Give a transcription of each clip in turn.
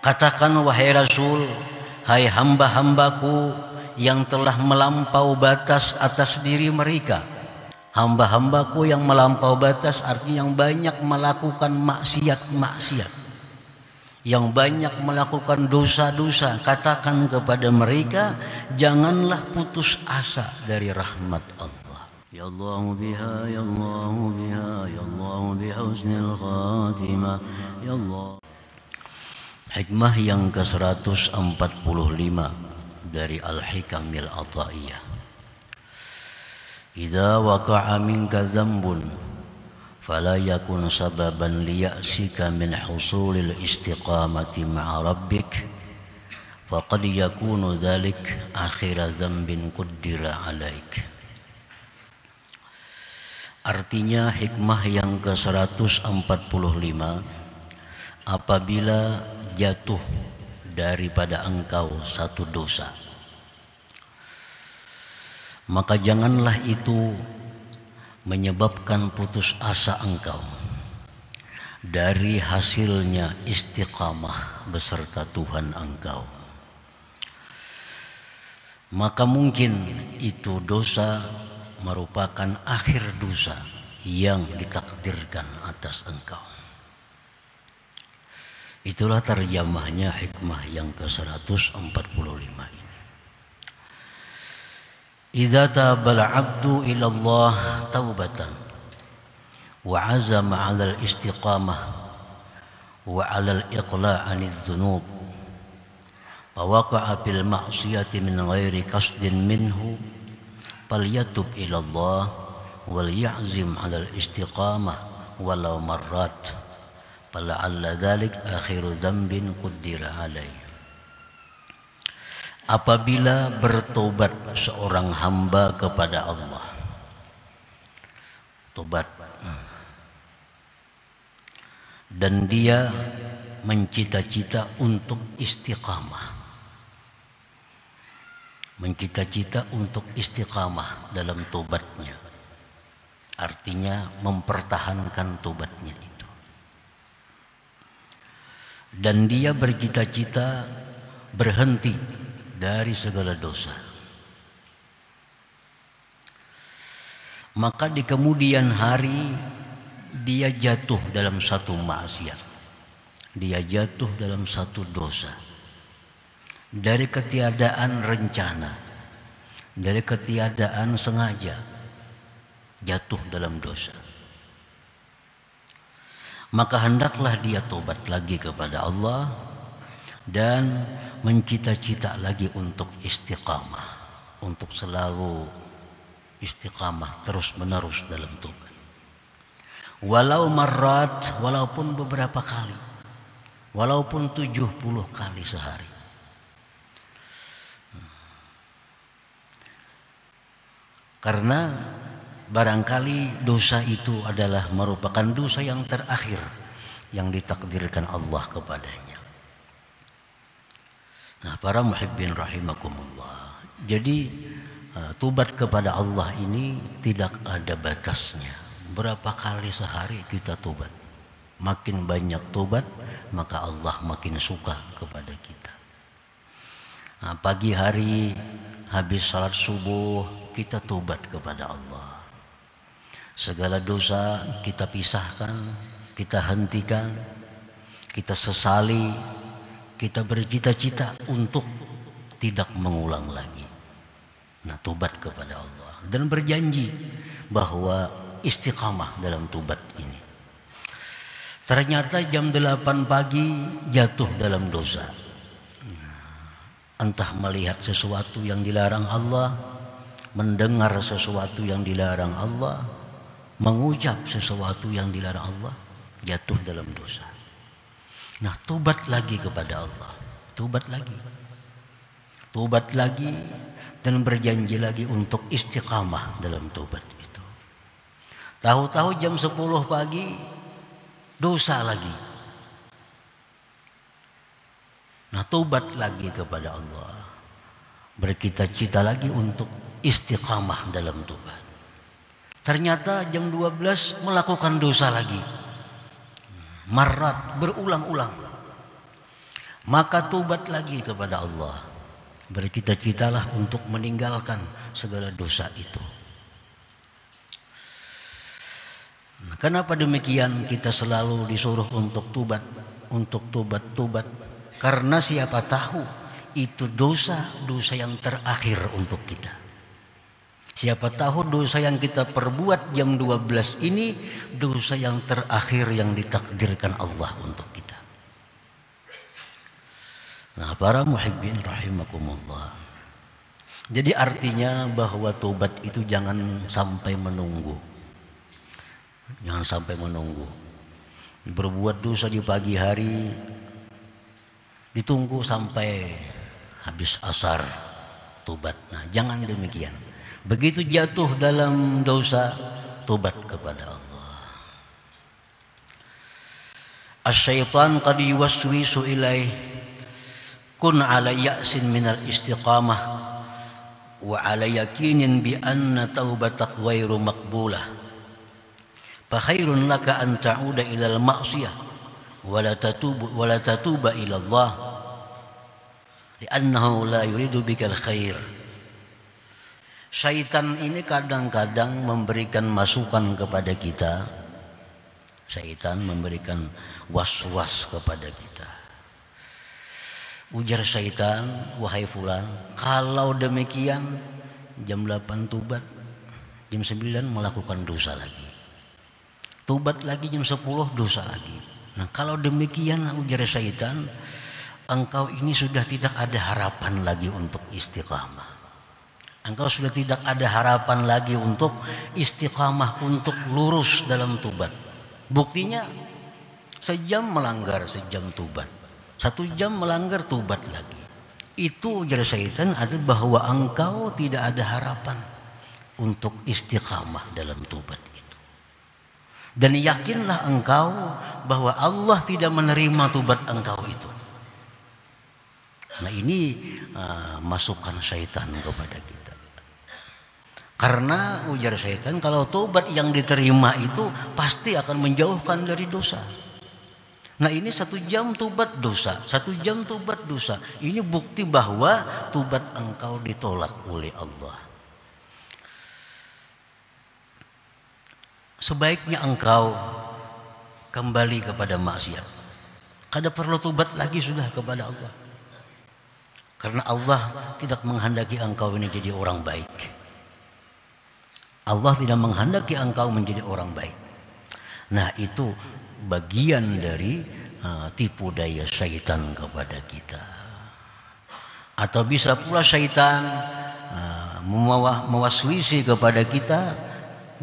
Katakan wahai Rasul, hai hamba-hambaku yang telah melampau batas atas diri mereka. Hamba-hambaku yang melampau batas artinya yang banyak melakukan maksiat-maksiat, yang banyak melakukan dosa-dosa. Katakan kepada mereka, janganlah putus asa dari rahmat Allah. Ya Allah biha, ya Allah biha, ya Allah biha husnul khatimah, ya Allah. Hikmah yang ke-145 dari Al-Hikamil Ata'iyah. Idza waqa'a minka dzambun fala yakun sababan liya'sika min husulil istiqamati ma'a rabbik faqad yakunu dzalik akhira dzambin quddira 'alaik. Artinya hikmah yang ke-145, apabila jatuh daripada engkau satu dosa, maka janganlah itu menyebabkan putus asa engkau dari hasilnya istiqamah beserta Tuhan engkau. Maka mungkin itu dosa merupakan akhir dosa yang ditakdirkan atas engkau. Itulah terjemahnya hikmah yang ke-145 ini. Idza tabal 'abdu ila Allah taubatan wa 'azama 'ala al-istiqamah wa 'ala al-iqla' 'anil dhunub fa waqa'a bil ma'siyati min ghairi qasdin minhu falyatub ila Allah wal ya'zim 'ala al-istiqamah walau marrat fala'alla dzalik akhiru dzambin quddira 'alaihi. Apabila bertobat seorang hamba kepada Allah, tobat, dan dia mencita-cita untuk istiqamah, mencita-cita untuk istiqamah dalam tobatnya, artinya mempertahankan tobatnya itu, dan dia bercita-cita berhenti dari segala dosa, maka di kemudian hari dia jatuh dalam satu maksiat, dia jatuh dalam satu dosa, dari ketiadaan rencana, dari ketiadaan sengaja jatuh dalam dosa, maka hendaklah dia tobat lagi kepada Allah dan mencita-cita lagi untuk istiqamah, untuk selalu istiqamah terus menerus dalam tobat. Walau marrat, walaupun beberapa kali, walaupun 70 kali sehari. Karena barangkali dosa itu adalah merupakan dosa yang terakhir yang ditakdirkan Allah kepadanya. Nah, para muhibbin rahimakumullah, jadi tobat kepada Allah ini tidak ada batasnya. Berapa kali sehari kita tobat? Makin banyak tobat, maka Allah makin suka kepada kita. Nah, pagi hari habis salat subuh kita tobat kepada Allah. Segala dosa kita pisahkan, kita hentikan, kita sesali, kita bercita-cita untuk tidak mengulang lagi. Nah, tobat kepada Allah dan berjanji bahwa istiqamah dalam tobat ini. Ternyata jam 8 pagi jatuh dalam dosa. Entah melihat sesuatu yang dilarang Allah, mendengar sesuatu yang dilarang Allah, mengucap sesuatu yang dilarang Allah, jatuh dalam dosa. Nah, tobat lagi kepada Allah, tobat lagi dan berjanji lagi untuk istiqamah dalam tobat itu. Tahu-tahu jam 10 pagi dosa lagi. Nah, tobat lagi kepada Allah, bercita-cita lagi untuk istiqamah dalam tobat. Ternyata jam 12 melakukan dosa lagi. Marat, berulang-ulang. maka tobat lagi kepada Allah. Bercita-citalah untuk meninggalkan segala dosa itu. Nah, kenapa demikian kita selalu disuruh untuk tobat, tobat? Karena siapa tahu itu dosa yang terakhir untuk kita. Siapa tahu dosa yang kita perbuat jam 12 ini dosa yang terakhir yang ditakdirkan Allah untuk kita. Nah, para muhibbin rahimakumullah. Jadi artinya bahwa tobat itu jangan sampai menunggu. Jangan sampai menunggu. Berbuat dosa di pagi hari ditunggu sampai habis asar tobat. Nah, jangan demikian. Begitu jatuh dalam dosa, tobat kepada Allah. Asy-syaitan qad yuwaswisu ilaih kun ala ya'sin minal istiqamah wa ala yakinin bi anna taubatak ghairu maqbulah. Fa khairun laka an ta'uda ilal ma'siyah wa la tatuba ila Allah li'annahu la yuridu bikal khair. Syaitan ini kadang-kadang memberikan masukan kepada kita. Syaitan memberikan was-was kepada kita. Ujar syaitan, wahai fulan, kalau demikian jam 8 tobat, jam 9 melakukan dosa lagi. Tobat lagi jam 10 dosa lagi. Nah, kalau demikian ujar syaitan, engkau ini sudah tidak ada harapan lagi untuk istiqamah. Engkau sudah tidak ada harapan lagi untuk istiqamah, untuk lurus dalam tobat. Buktinya sejam melanggar, sejam tobat. 1 jam melanggar, tobat lagi. Itu ujar syaitan adalah bahwa engkau tidak ada harapan untuk istiqamah dalam tobat itu. Dan yakinlah engkau bahwa Allah tidak menerima tobat engkau itu. Nah, ini masukan syaitan kepada kita. Karena ujar syaitan kalau tobat yang diterima itu pasti akan menjauhkan dari dosa. Nah, ini 1 jam tobat dosa, 1 jam tobat dosa. Ini bukti bahwa tobat engkau ditolak oleh Allah. Sebaiknya engkau kembali kepada maksiat. Kada perlu tobat lagi sudah kepada Allah. Karena Allah tidak menghendaki engkau ini jadi orang baik. Allah tidak menghendaki engkau menjadi orang baik. Nah, itu bagian dari tipu daya syaitan kepada kita. Atau bisa pula syaitan mewaswisi kepada kita,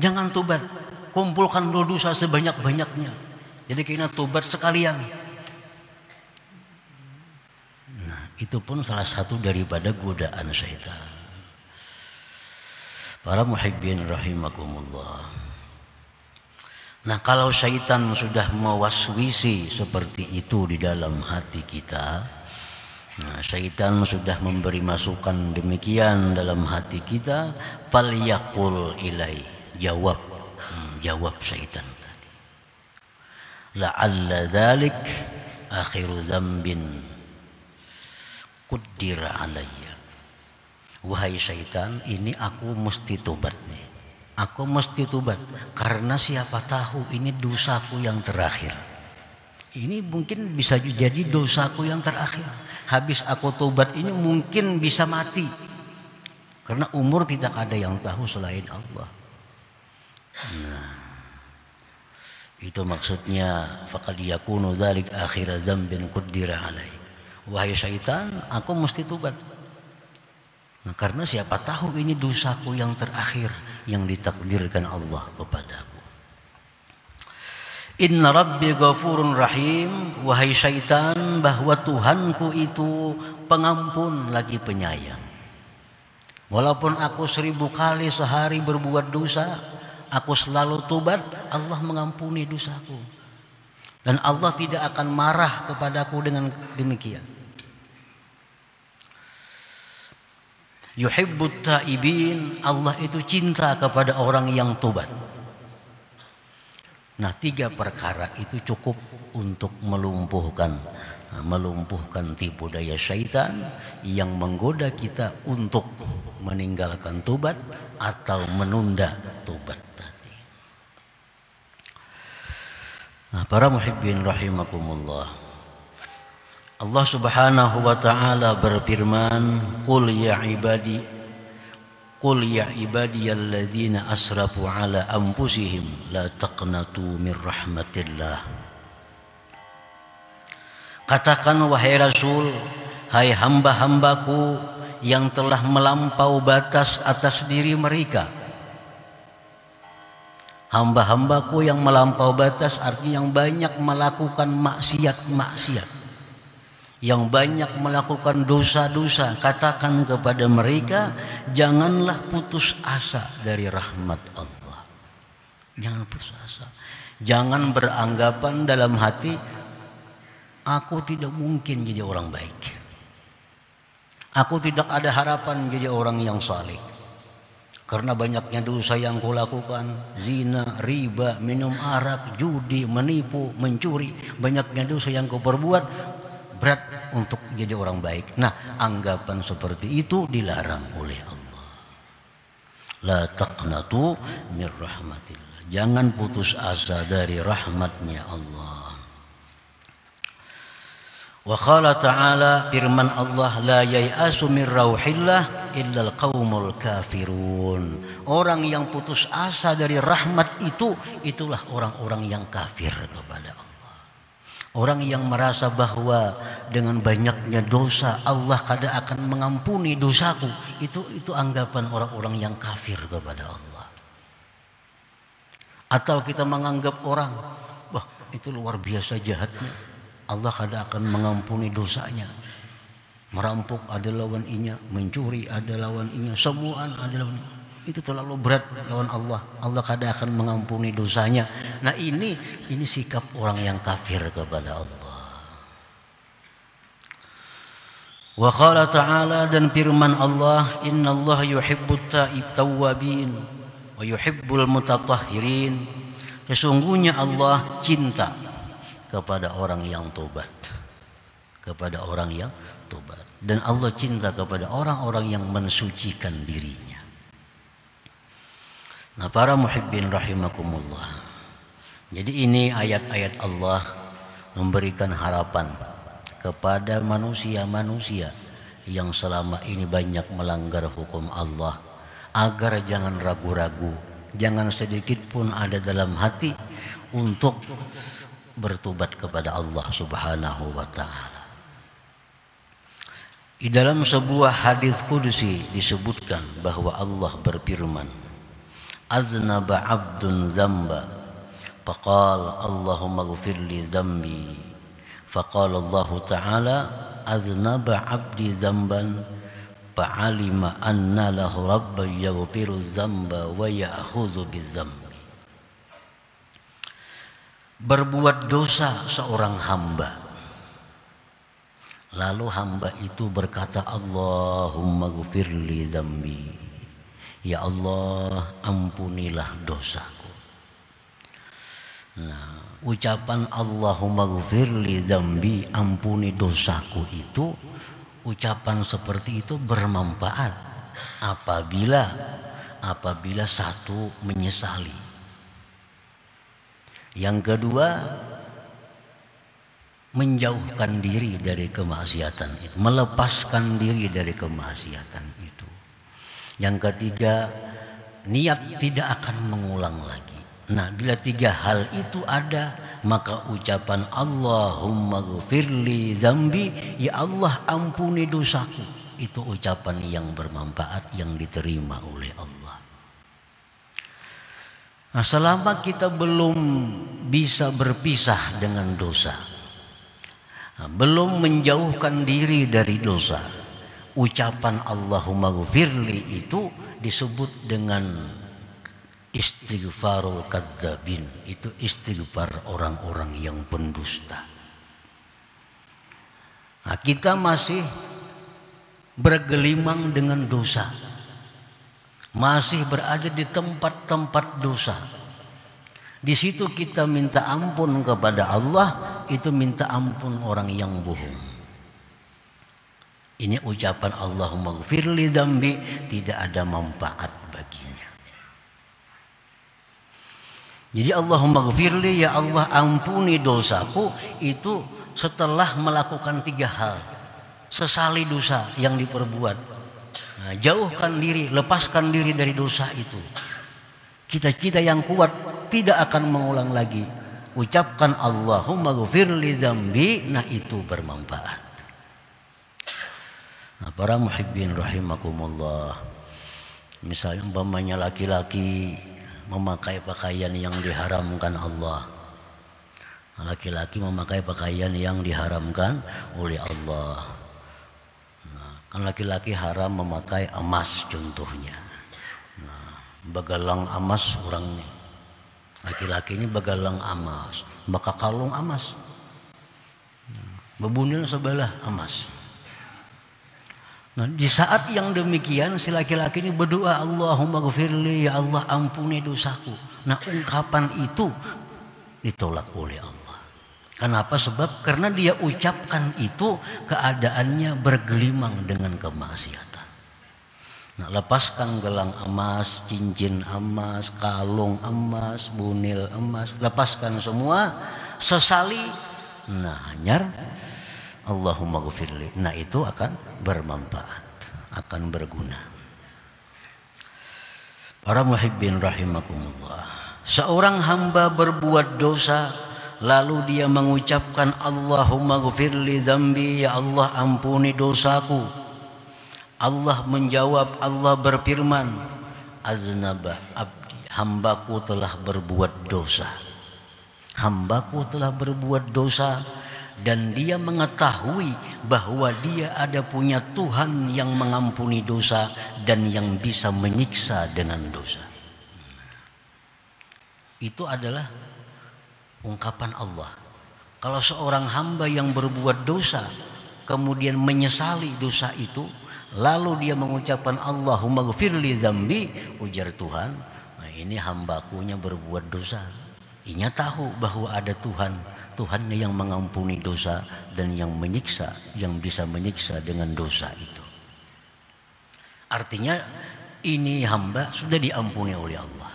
jangan tobat, kumpulkan dosa sebanyak-banyaknya. Jadi kena tobat sekalian. Nah, itu pun salah satu daripada godaan syaitan. Para muhibbin rahimakumullah. Nah, kalau syaitan sudah mewaswisi seperti itu di dalam hati kita, nah, syaitan sudah memberi masukan demikian dalam hati kita, falyaqul ilai, jawab syaitan tadi. La'alla dzalik akhiru dzambin qaddira alayya. Wahai syaitan, ini aku mesti tobat nih. Aku mesti tobat karena siapa tahu ini dosaku yang terakhir. Ini mungkin bisa jadi dosaku yang terakhir. Habis aku tobat ini mungkin bisa mati. Karena umur tidak ada yang tahu selain Allah. Nah, itu maksudnya faqad yakunu dzalik akhir dzambin qaddira alai. Wahai syaitan, aku mesti tobat. Nah, karena siapa tahu ini dosaku yang terakhir yang ditakdirkan Allah kepadaku. Inna rabbi ghafurun rahim. Wahai syaitan, bahwa Tuhanku itu pengampun lagi penyayang. Walaupun aku 1000 kali sehari berbuat dosa, aku selalu tobat, Allah mengampuni dosaku. Dan Allah tidak akan marah kepadaku dengan demikian. Yuhibbut taibin, Allah itu cinta kepada orang yang tobat. Nah, 3 perkara itu cukup untuk melumpuhkan melumpuhkan tipu daya syaitan yang menggoda kita untuk meninggalkan tobat atau menunda tobat tadi. Nah, para muhibbin rahimakumullah, Allah Subhanahu wa taala berfirman, Qul ya ibadiyalladzina asrafu ala anfusihim la taqnatu min rahmatillah. Katakan wahai Rasul, hai hamba-hambaku yang telah melampau batas atas diri mereka. Hamba-hambaku yang melampau batas artinya yang banyak melakukan maksiat-maksiat, yang banyak melakukan dosa-dosa. Katakan kepada mereka, janganlah putus asa dari rahmat Allah. Jangan putus asa. Jangan beranggapan dalam hati, aku tidak mungkin jadi orang baik, aku tidak ada harapan jadi orang yang saleh karena banyaknya dosa yang kulakukan, zina, riba, minum arak, judi, menipu, mencuri, banyaknya dosa yang kau perbuat, berat untuk jadi orang baik. Nah, anggapan seperti itu dilarang oleh Allah. La taqnatu min rahmatillah. Jangan putus asa dari rahmatnya Allah. Wa qala ta'ala, firman Allah, la yai'asu min rauhillah illal qaumul kafirun. Orang yang putus asa dari rahmat itu, itulah orang-orang yang kafir kepada Allah. Orang yang merasa bahwa dengan banyaknya dosa Allah kada akan mengampuni dosaku, itu anggapan orang-orang yang kafir kepada Allah. Atau kita menganggap orang, wah itu luar biasa jahatnya, Allah kada akan mengampuni dosanya. Merampok ada lawan inya, mencuri ada lawan inya, semuaan ada lawan inya. Itu terlalu berat lawan Allah. Allah kada akan mengampuni dosanya. Nah ini sikap orang yang kafir kepada Allah. Wa qala ta'ala, dan firman Allah, innallaha yuhibbut tawwabin wa yuhibbul mutatahhirin. Sesungguhnya Allah cinta kepada orang yang tobat, kepada orang yang tobat, dan Allah cinta kepada orang-orang yang mensucikan dirinya. Nah, para muhibbin rahimakumullah, jadi ini ayat-ayat Allah memberikan harapan kepada manusia-manusia yang selama ini banyak melanggar hukum Allah, agar jangan ragu-ragu, jangan sedikit pun ada dalam hati untuk bertobat kepada Allah Subhanahu wa ta'ala. Di dalam sebuah hadis qudsi disebutkan bahwa Allah berfirman, aznaba abdun zamba faqala Allahumma ighfir li dzambi, faqala Allah ta'ala aznaba abdi zamban fa'alima anna lahu rabban yaghfiru dzamba wa ya'khudhu bidzambi. Berbuat dosa seorang hamba, lalu hamba itu berkata, Allahumma ghfirli dzambi, ya Allah ampunilah dosaku. Nah, ucapan Allahumma ghfirli dzambi, ampuni dosaku, itu ucapan seperti itu bermanfaat apabila satu menyesali. Yang kedua, menjauhkan diri dari kemaksiatan itu, melepaskan diri dari kemaksiatan itu. Yang ketiga, niat tidak akan mengulang lagi. Nah, bila tiga hal itu ada, maka ucapan Allahumma ghfirli dzambi, ya Allah ampuni dosaku, itu ucapan yang bermanfaat yang diterima oleh Allah. Nah, selama kita belum bisa berpisah dengan dosa, belum menjauhkan diri dari dosa, ucapan Allahumma ghfirli itu disebut dengan istighfarul kadzabin. Itu istighfar orang-orang yang pendusta. Nah, kita masih bergelimang dengan dosa, masih berada di tempat-tempat dosa. Di situ kita minta ampun kepada Allah, itu minta ampun orang yang bohong. Ini ucapan Allahumma ghfirli dzambi tidak ada manfaat baginya. Jadi Allahumma ghfirli, ya Allah ampuni dosaku, itu setelah melakukan 3 hal. Sesali dosa yang diperbuat. Nah, jauhkan diri, lepaskan diri dari dosa itu. Kita yang kuat tidak akan mengulang lagi. Ucapkan Allahumma ghfirli dzambi, nah itu bermanfaat. Nah, para muhibbin rahimakumullah, misalnya umpamanya laki-laki memakai pakaian yang diharamkan Allah. Laki-laki memakai pakaian yang diharamkan oleh Allah. Nah, kan laki-laki haram memakai emas contohnya. Nah, begalang emas orang nih. Laki-laki ini begalang emas, maka kalung emas. Bebunil sebelah emas. Nah, di saat yang demikian si laki-laki ini berdoa, Allahumma ghfirli, ya Allah ampuni dosaku. Nah, ungkapan itu ditolak oleh Allah. Kenapa? Sebab karena dia ucapkan itu keadaannya bergelimang dengan kemaksiatan. Nah, lepaskan gelang emas, cincin emas, kalung emas, bunil emas, lepaskan semua, sesali. Nah, hanyar Allahumma ghfirli. Nah, itu akan bermanfaat, akan berguna. Para muhibbin rahimakumullah, seorang hamba berbuat dosa lalu dia mengucapkan Allahumma ghfirli dzambi, ya Allah ampuni dosaku. Allah menjawab, Allah berfirman, aznaba abdi, hambaku telah berbuat dosa. Hambaku telah berbuat dosa. Dan dia mengetahui bahwa dia ada punya Tuhan yang mengampuni dosa dan yang bisa menyiksa dengan dosa. Itu adalah ungkapan Allah. Kalau seorang hamba yang berbuat dosa kemudian menyesali dosa itu, lalu dia mengucapkan Allahumma ghfirli dzambi, ujar Tuhan, nah ini hambakunya berbuat dosa. Ia tahu bahwa ada Tuhan yang mengampuni dosa dan yang menyiksa, yang bisa menyiksa dengan dosa itu. Artinya ini hamba sudah diampuni oleh Allah.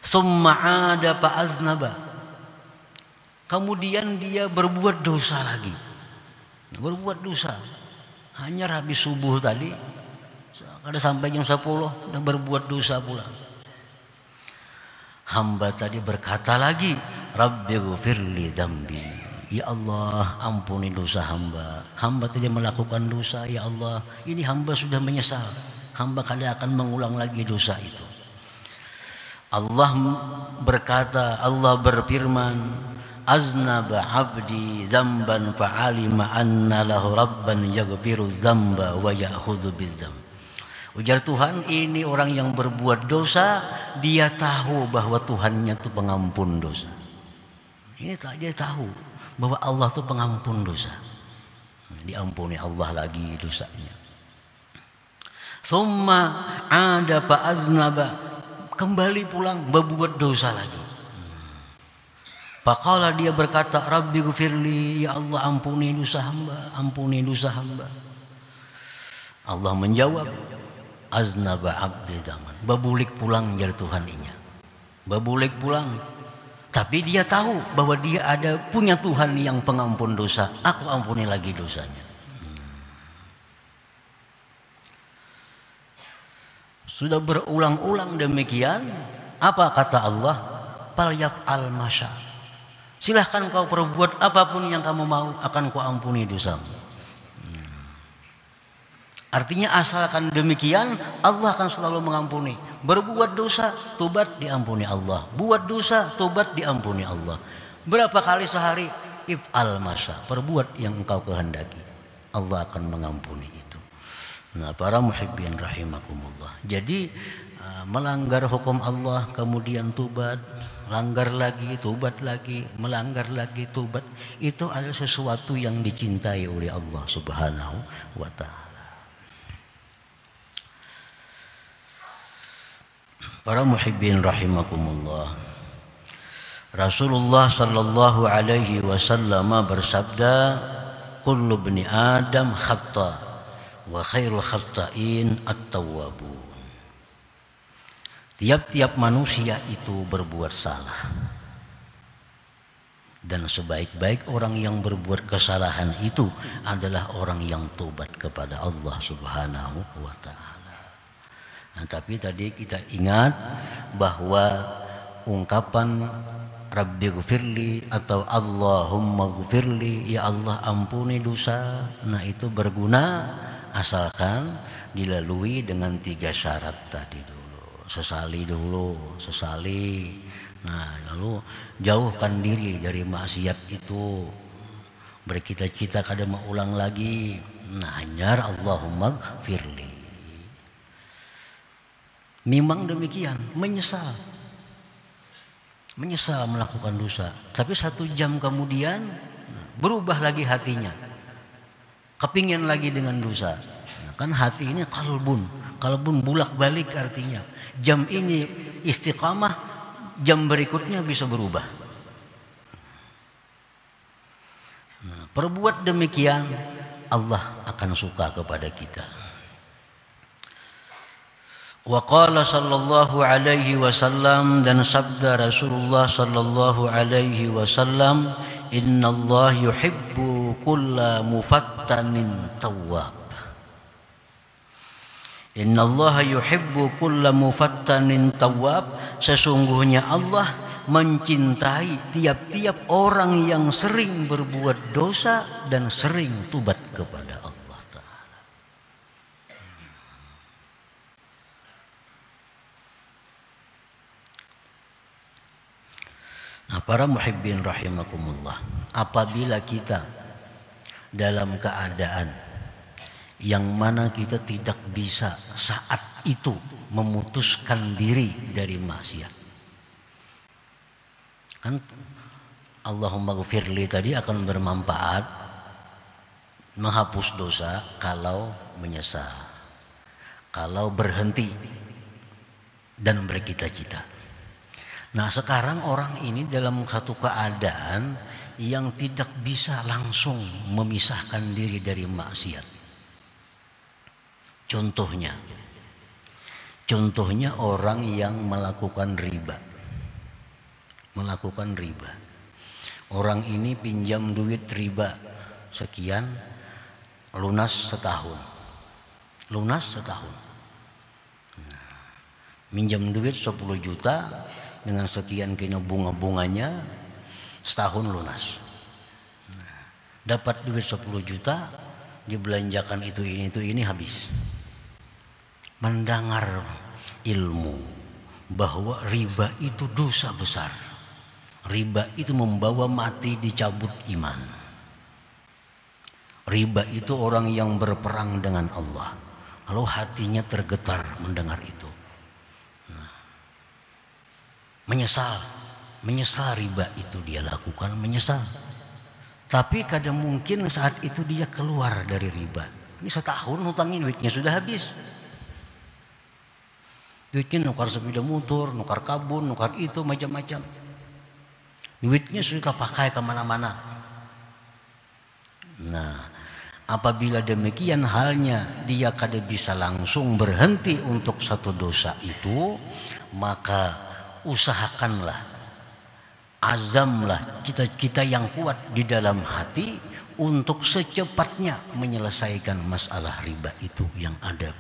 Summa ada fa'aznaba. Kemudian dia berbuat dosa lagi. Berbuat dosa. Hanya habis subuh tadi, ada sampai jam 10 dan berbuat dosa pula. Hamba tadi berkata lagi, Rabbi ghfirli dzambi, ya Allah ampuni dosa hamba. Hamba tidak melakukan dosa, ya Allah. Ini hamba sudah menyesal. Hamba kada akan mengulang lagi dosa itu. Allah berkata, Allah berfirman, aznaba abdi dzamban fa'alima anna lahu rabban yaghfiru dzamba wa ya'khudhu bidzamb. Ujar Tuhan, ini orang yang berbuat dosa, dia tahu bahwa Tuhannya itu pengampun dosa. Ini dia tahu bahwa Allah itu pengampun dosa. Diampuni Allah lagi dosanya. Summa ada fa'aznaba, kembali pulang berbuat dosa lagi. Faqala, dia berkata, Rabbi ghfirli, ya Allah ampuni dosa hamba, ampuni dosa hamba. Allah menjawab, aznaba abdi zaman, babulik pulang jar Tuhan inya, babulik pulang. Tapi dia tahu bahwa dia ada punya Tuhan yang pengampun dosa. Aku ampuni lagi dosanya. Sudah berulang-ulang demikian. Apa kata Allah? Falyaf'al masya. Silahkan kau perbuat apapun yang kamu mau, akan ku ampuni dosamu. Artinya asalkan demikian, Allah akan selalu mengampuni. Berbuat dosa, tobat diampuni Allah. Buat dosa, tobat diampuni Allah. Berapa kali sehari? If'al masya, perbuat yang engkau kehendaki, Allah akan mengampuni itu. Nah, para muhibbin rahimakumullah. Jadi melanggar hukum Allah kemudian tobat, langgar lagi, tobat lagi, melanggar lagi, tobat, itu adalah sesuatu yang dicintai oleh Allah Subhanahu wa ta'ala. Para muhibbin rahimakumullah, Rasulullah sallallahu alaihi wasallam bersabda, kullu bani Adam khata wa khairul khata'in at-tawwabun. Tiap-tiap manusia itu berbuat salah. Dan sebaik-baik orang yang berbuat kesalahan itu adalah orang yang tobat kepada Allah Subhanahu wa ta'ala. Nah, tapi tadi kita ingat bahwa ungkapan Rabbi gfirli atau Allahumma gfirli, ya Allah ampuni dosa, nah itu berguna asalkan dilalui dengan 3 syarat tadi dulu. Sesali. Nah, lalu jauhkan diri dari maksiat itu. Bercita-cita kada mau ulang lagi. Nah, hanya Allahumma gfirli. Memang demikian, menyesal melakukan dosa, tapi 1 jam kemudian berubah lagi hatinya, kepingin lagi dengan dosa. Nah, kan hati ini kalbun bulak-balik, artinya jam ini istiqamah, jam berikutnya bisa berubah. Nah, perbuat demikian Allah akan suka kepada kita. Wa qala sallallahu alaihi wasallam, dan sabda Rasulullah sallallahu alaihi wasallam, innallaha yuhibbu kulla mufattanin tawwab. Innallaha yuhibbu kulla mufattanin tawwab, sesungguhnya Allah mencintai tiap-tiap orang yang sering berbuat dosa dan sering tobat kepada Allah. Nah, para muhibbin rahimakumullah, apabila kita dalam keadaan yang mana kita tidak bisa saat itu memutuskan diri dari maksiat, kan Allahumma gfirli tadi akan bermanfaat menghapus dosa kalau menyesal, kalau berhenti dan bercita-cita. Nah, sekarang orang ini dalam satu keadaan yang tidak bisa langsung memisahkan diri dari maksiat. Contohnya orang yang melakukan riba. Orang ini pinjam duit riba sekian, lunas setahun. Nah, minjam duit 10 juta dengan sekian kena bunga-bunganya, setahun lunas. Nah, dapat duit 10 juta, dibelanjakan itu ini habis. Mendengar ilmu bahwa riba itu dosa besar. Riba itu membawa mati, dicabut iman. Riba itu orang yang berperang dengan Allah. Lalu hatinya tergetar mendengar itu. Menyesal riba itu dia lakukan, menyesal. Tapi kadang mungkin saat itu dia keluar dari riba. Ini setahun hutangin, duitnya sudah habis. Duitnya nukar sepeda motor, nukar kabun, nukar itu macam-macam. Duitnya sudah pakai kemana-mana. Nah, apabila demikian halnya, dia kada bisa langsung berhenti untuk satu dosa itu, maka usahakanlah, azamlah kita yang kuat di dalam hati untuk secepatnya menyelesaikan masalah riba itu yang ada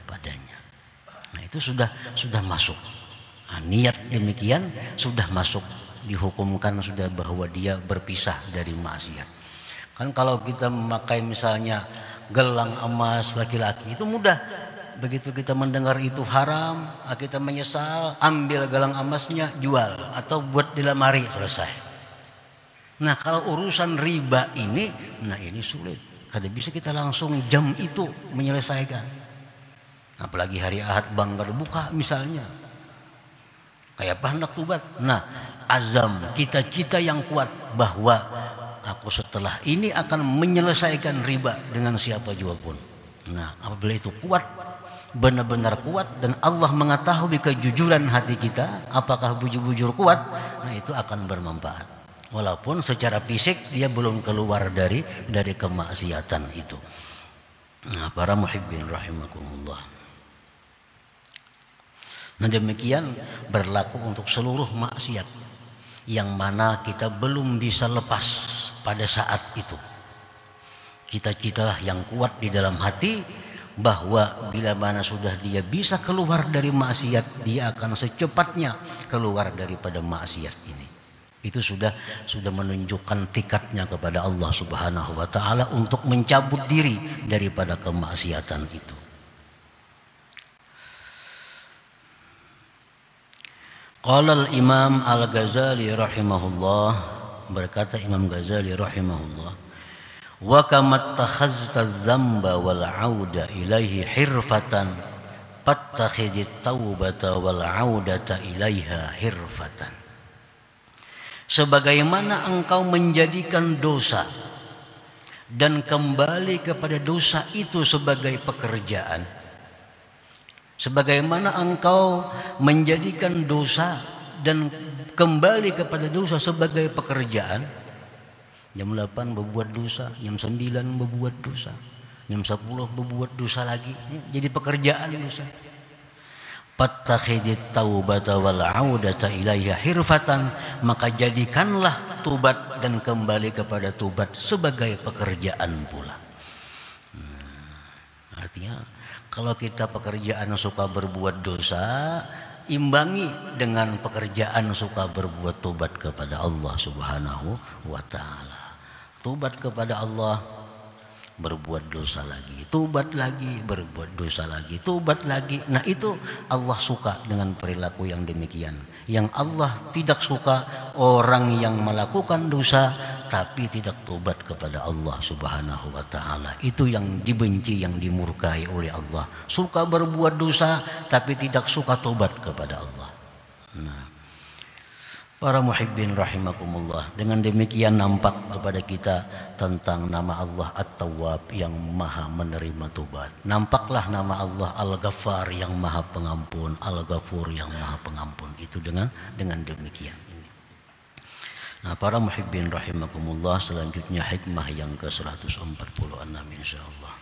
padanya. Nah, itu sudah masuk. Nah, niat demikian sudah masuk, dihukumkan sudah bahwa dia berpisah dari maksiat. Kan kalau kita memakai misalnya gelang emas laki-laki itu mudah. Begitu kita mendengar itu haram, kita menyesal, ambil gelang emasnya, jual atau buat di lemari, selesai. Nah, kalau urusan riba ini, nah ini sulit. Kada bisa kita langsung jam itu menyelesaikan. Apalagi hari Ahad bank buka misalnya. Kayak apa hendak tobat? Nah, azam kita yang kuat bahwa aku setelah ini akan menyelesaikan riba dengan siapa juga pun. Nah, apabila itu kuat, benar-benar kuat dan Allah mengetahui kejujuran hati kita, apakah bujur-bujur kuat, nah itu akan bermanfaat. Walaupun secara fisik dia belum keluar dari kemaksiatan itu. Nah, para muhibbin rahimakumullah. Nah, demikian berlaku untuk seluruh maksiat yang mana kita belum bisa lepas pada saat itu. Cita-cita yang kuat di dalam hati bahwa bila mana sudah dia bisa keluar dari maksiat, dia akan secepatnya keluar daripada maksiat ini. Itu sudah menunjukkan tikadnya kepada Allah Subhanahu wa taala untuk mencabut diri daripada kemaksiatan itu. Qala al-Imam Al-Ghazali rahimahullah, berkata Imam Ghazali rahimahullah, wa kama takhazta dzamba wal 'auda ilaihi hirfatan fattakhidit taubata wal 'audata ilaiha hirfatan. Sebagaimana engkau menjadikan dosa dan kembali kepada dosa itu sebagai pekerjaan, sebagaimana engkau menjadikan dosa dan kembali kepada dosa sebagai pekerjaan, jam 8 berbuat dosa, jam 9 berbuat dosa, jam 10 berbuat dosa lagi, jadi pekerjaan dosa. Fattakhidit taubata wal 'audata ilaiha hirfatan, maka jadikanlah tubat dan kembali kepada tubat sebagai pekerjaan pula. Artinya kalau kita pekerjaan suka berbuat dosa, imbangi dengan pekerjaan suka berbuat tobat kepada Allah Subhanahu wa taala. Tobat kepada Allah, berbuat dosa lagi, tobat lagi, berbuat dosa lagi, tobat lagi. Nah, itu Allah suka dengan perilaku yang demikian. Yang Allah tidak suka orang yang melakukan dosa tapi tidak tobat kepada Allah Subhanahu wa taala. Itu yang dibenci, yang dimurkai oleh Allah. Suka berbuat dosa tapi tidak suka tobat kepada Allah. Nah, para muhibbin rahimakumullah, dengan demikian nampak kepada kita tentang nama Allah At-Tawwab yang maha menerima tobat. Nampaklah nama Allah Al-Ghaffar yang maha pengampun, Al-Ghafur yang maha pengampun. Itu dengan demikian. Nah, para muhibbin rahimakumullah, selanjutnya hikmah yang ke-146 insyaallah.